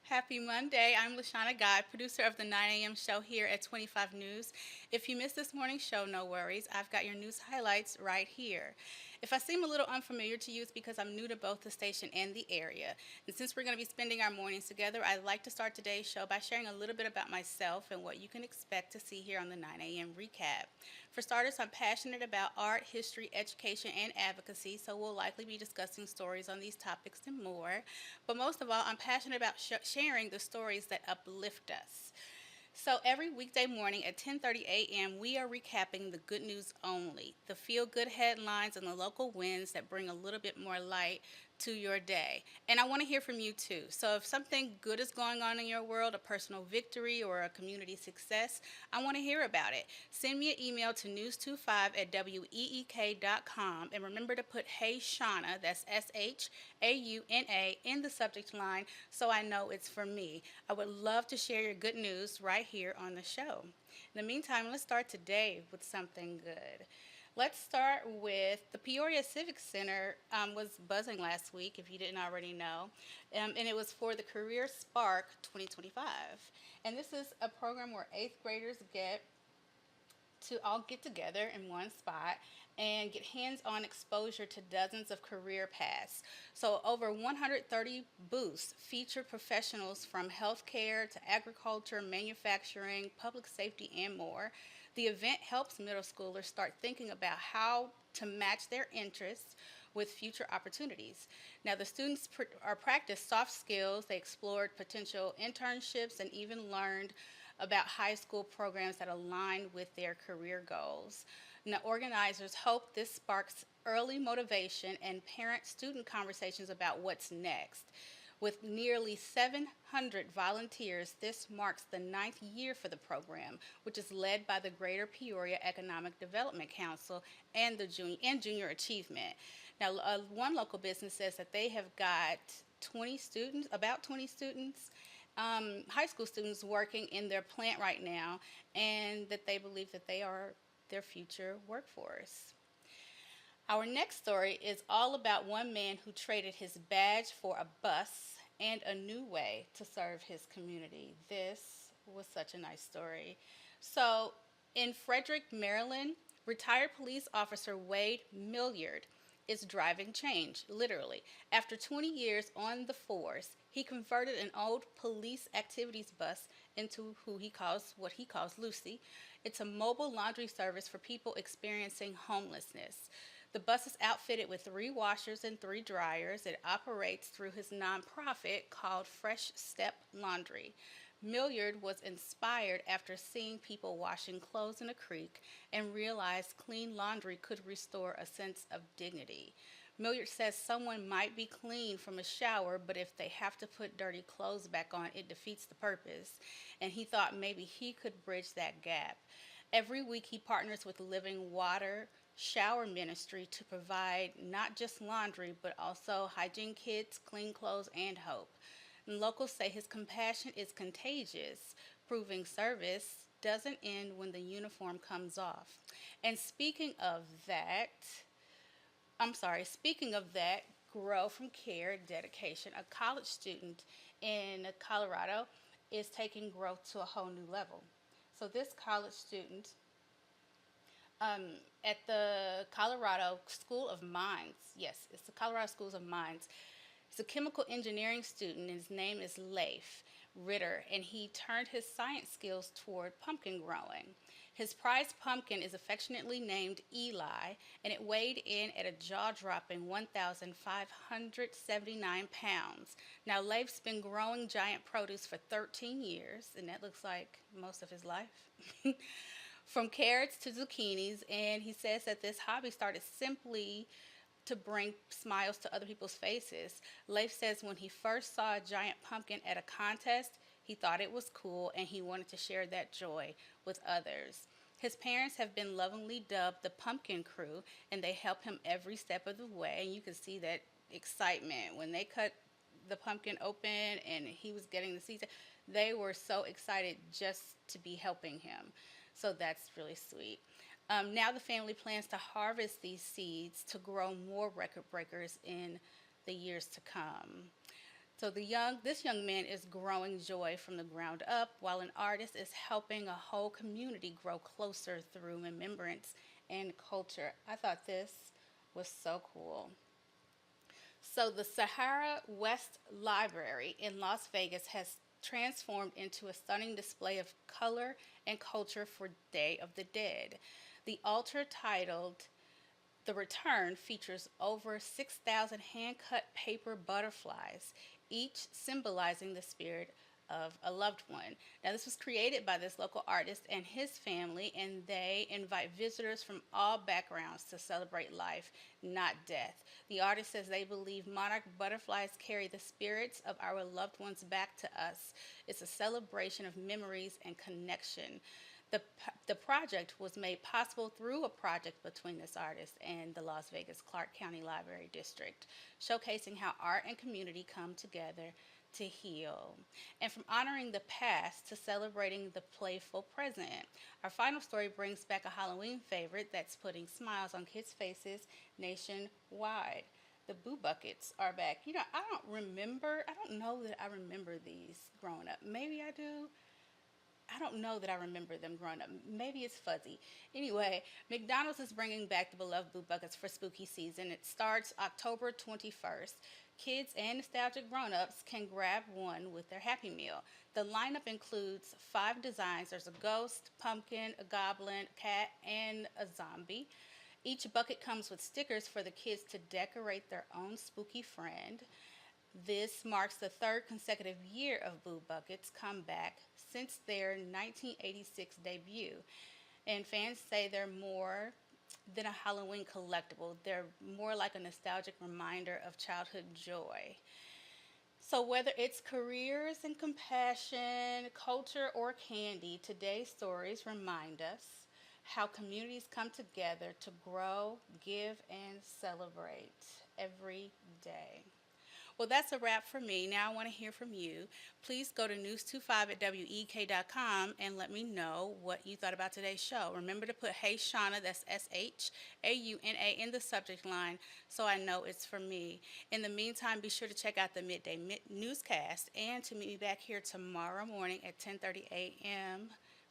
Happy Monday. I'm Lashana Guy, producer of the 9 a.m. show here at 25 News. If you missed this morning's show, no worries. I've got your news highlights right here. If I seem a little unfamiliar to you, it's because I'm new to both the station and the area. And since we're going to be spending our mornings together, I'd like to start today's show by sharing a little bit about myself and what you can expect to see here on the 9 a.m. recap. For starters, I'm passionate about art, history, education, and advocacy, so we'll likely be discussing stories on these topics and more. But most of all, I'm passionate about sharing the stories that uplift us. So every weekday morning at 10:30 a.m., we are recapping the good news only, the feel-good headlines and the local wins that bring a little bit more light to your day. And I want to hear from you too. So if something good is going on in your world, a personal victory or a community success, I want to hear about it. Send me an email to news25@week.com and remember to put Hey Shauna, that's SHAUNA, in the subject line so I know it's for me. I would love to share your good news right here on the show. In the meantime, let's start today with something good. Let's start with the Peoria Civic Center was buzzing last week, if you didn't already know, and it was for the Career Spark 2025. And this is a program where eighth graders get together in one spot and get hands-on exposure to dozens of career paths. So over 130 booths featured professionals from healthcare to agriculture, manufacturing, public safety, and more. The event helps middle schoolers start thinking about how to match their interests with future opportunities. Now, the students are practiced soft skills. They explored potential internships and even learned about high school programs that align with their career goals. Now, organizers hope this sparks early motivation and parent-student conversations about what's next. With nearly 700 volunteers, this marks the ninth year for the program, which is led by the Greater Peoria Economic Development Council and Junior Achievement. Now, one local business says that they have got 20 students, about 20 students, high school students working in their plant right now, and that they believe that they are their future workforce. Our next story is all about one man who traded his badge for a bus and a new way to serve his community. This was such a nice story. So, in Frederick, Maryland, retired police officer Wade Milliard is driving change, literally. After 20 years on the force, he converted an old police activities bus into what he calls Lucy. It's a mobile laundry service for people experiencing homelessness. The bus is outfitted with 3 washers and 3 dryers. It operates through his nonprofit called Fresh Step Laundry. Milliard was inspired after seeing people washing clothes in a creek and realized clean laundry could restore a sense of dignity. Milliard says someone might be clean from a shower, but if they have to put dirty clothes back on, it defeats the purpose. And he thought maybe he could bridge that gap. Every week, he partners with Living Water Shower Ministry to provide not just laundry, but also hygiene kits, clean clothes, and hope. And locals say his compassion is contagious, proving service doesn't end when the uniform comes off. And speaking of that, grow from care, dedication, a college student in Colorado is taking growth to a whole new level. So this college student at the Colorado School of Mines, yes, it's the Colorado Schools of Mines. He's a chemical engineering student, and his name is Leif Ritter, and he turned his science skills toward pumpkin growing. His prized pumpkin is affectionately named Eli, and it weighed in at a jaw-dropping 1,579 pounds. Now, Leif's been growing giant produce for 13 years, and that looks like most of his life. From carrots to zucchinis, and he says that this hobby started simply to bring smiles to other people's faces. Leif says when he first saw a giant pumpkin at a contest, he thought it was cool and he wanted to share that joy with others. His parents have been lovingly dubbed the Pumpkin Crew, and they help him every step of the way. And you can see that excitement when they cut the pumpkin open and he was getting the seeds. They were so excited just to be helping him. So that's really sweet. Now the family plans to harvest these seeds to grow more record breakers in the years to come. So this young man is growing joy from the ground up, while an artist is helping a whole community grow closer through remembrance and culture. I thought this was so cool. So the Sahara West Library in Las Vegas has transformed into a stunning display of color and culture for Day of the Dead. The altar titled The Return features over 6,000 hand cut paper butterflies, each symbolizing the spirit of a loved one. Now, this was created by this local artist and his family, and they invite visitors from all backgrounds to celebrate life, not death. The artist says they believe monarch butterflies carry the spirits of our loved ones back to us. It's a celebration of memories and connection. The project was made possible through a project between this artist and the Las Vegas Clark County Library District, showcasing how art and community come together to heal. And from honoring the past to celebrating the playful present, our final story brings back a Halloween favorite that's putting smiles on kids' faces nationwide. The Boo Buckets are back. I don't know that I remember these growing up. Maybe I do. I don't know that I remember them growing up. Maybe it's fuzzy. Anyway, McDonald's is bringing back the beloved Boo Buckets for spooky season. It starts October 21st. Kids and nostalgic grown-ups can grab one with their Happy Meal. The lineup includes 5 designs. There's a ghost, pumpkin, a goblin, a cat, and a zombie. Each bucket comes with stickers for the kids to decorate their own spooky friend. This marks the third consecutive year of Boo Buckets' comeback since their 1986 debut. And fans say they're more than a Halloween collectible, they're more like a nostalgic reminder of childhood joy. So, whether it's careers and compassion, culture, or candy, today's stories remind us how communities come together to grow, give, and celebrate every day. Well, that's a wrap for me. Now I want to hear from you. Please go to news25 at WEK.com and let me know what you thought about today's show. Remember to put Hey Shauna, that's SHAUNA, in the subject line so I know it's for me. In the meantime, be sure to check out the midday newscast and to meet me back here tomorrow morning at 10:30 a.m.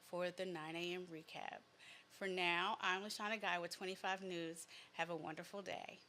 for the 9 a.m. recap. For now, I'm LaShauna Guy with 25 News. Have a wonderful day.